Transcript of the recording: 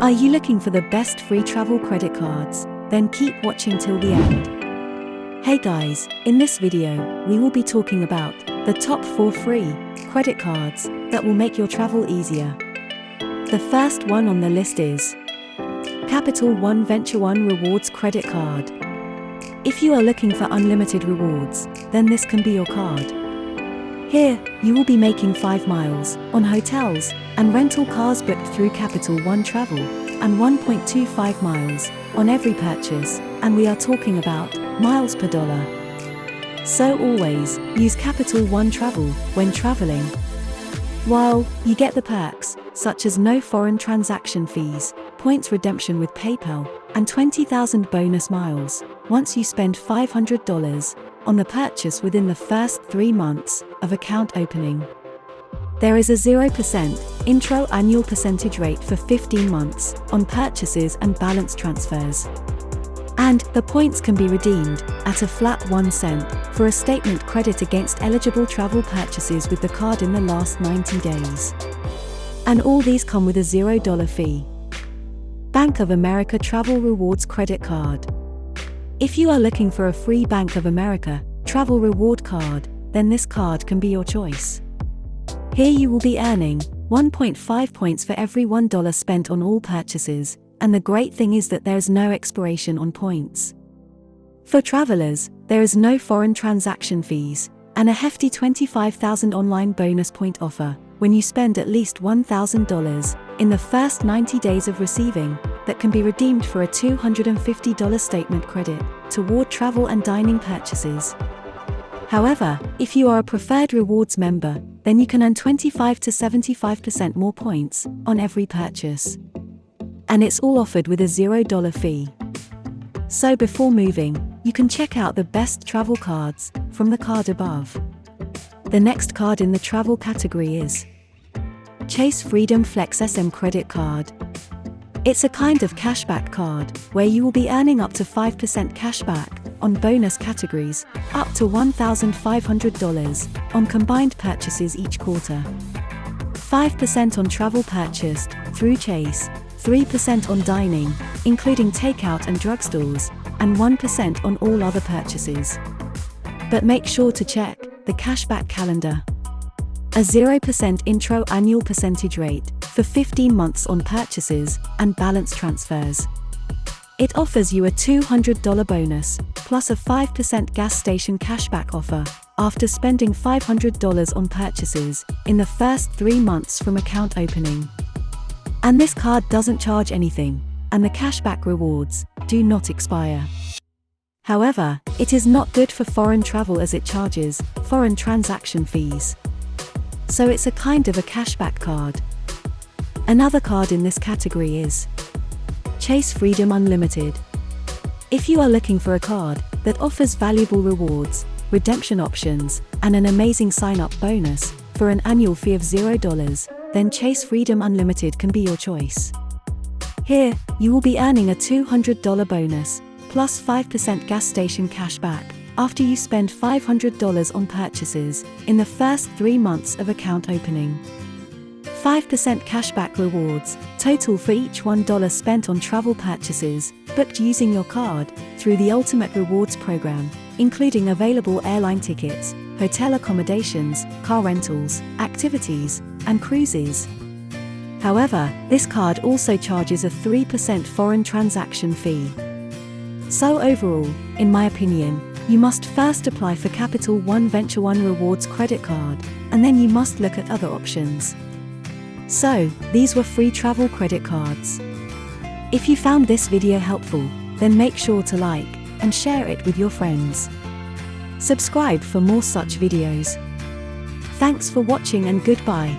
Are you looking for the best free travel credit cards? Then keep watching till the end. Hey guys, in this video, we will be talking about the top 4 free credit cards that will make your travel easier. The first one on the list is Capital One Venture One Rewards Credit Card. If you are looking for unlimited rewards, then this can be your card. Here, you will be making 5 miles on hotels and rental cars booked through Capital One Travel, and 1.25 miles on every purchase, and we are talking about miles per dollar. So always use Capital One Travel when traveling. While you get the perks, such as no foreign transaction fees, points redemption with PayPal, and 20,000 bonus miles once you spend $500 on the purchase within the first 3 months of account opening. There is a 0% intro annual percentage rate for 15 months on purchases and balance transfers. And the points can be redeemed at a flat 1 cent for a statement credit against eligible travel purchases with the card in the last 90 days. And all these come with a $0 fee. Bank of America Travel Rewards Credit Card. If you are looking for a free Bank of America travel reward card, then this card can be your choice. Here you will be earning 1.5 points for every $1 spent on all purchases, and the great thing is that there is no expiration on points. For travelers, there is no foreign transaction fees, and a hefty 25,000 online bonus point offer when you spend at least $1,000 in the first 90 days of receiving, that can be redeemed for a $250 statement credit toward travel and dining purchases. However, if you are a preferred rewards member, then you can earn 25 to 75% more points on every purchase. And it's all offered with a $0 fee. So before moving, you can check out the best travel cards from the card above. The next card in the travel category is Chase Freedom Flex SM Credit Card. It's a kind of cashback card where you will be earning up to 5% cashback on bonus categories, up to $1,500 on combined purchases each quarter. 5% on travel purchased through Chase, 3% on dining, including takeout and drugstores, and 1% on all other purchases. But make sure to check the cashback calendar. A 0% intro annual percentage rate for 15 months on purchases and balance transfers. It offers you a $200 bonus, plus a 5% gas station cashback offer after spending $500 on purchases in the first 3 months from account opening. And this card doesn't charge anything, and the cashback rewards do not expire. However, it is not good for foreign travel as it charges foreign transaction fees. So it's a kind of a cashback card. Another card in this category is Chase Freedom Unlimited. If you are looking for a card that offers valuable rewards, redemption options, and an amazing sign-up bonus for an annual fee of $0, then Chase Freedom Unlimited can be your choice. Here, you will be earning a $200 bonus, plus 5% gas station cashback after you spend $500 on purchases in the first 3 months of account opening. 5% cashback rewards total for each $1 spent on travel purchases booked using your card through the Ultimate Rewards program, including available airline tickets, hotel accommodations, car rentals, activities, and cruises. However, this card also charges a 3% foreign transaction fee. So overall, in my opinion, you must first apply for Capital One Venture One Rewards Credit Card, and then you must look at other options. So, these were free travel credit cards. If you found this video helpful, then make sure to like and share it with your friends. Subscribe for more such videos. Thanks for watching and goodbye.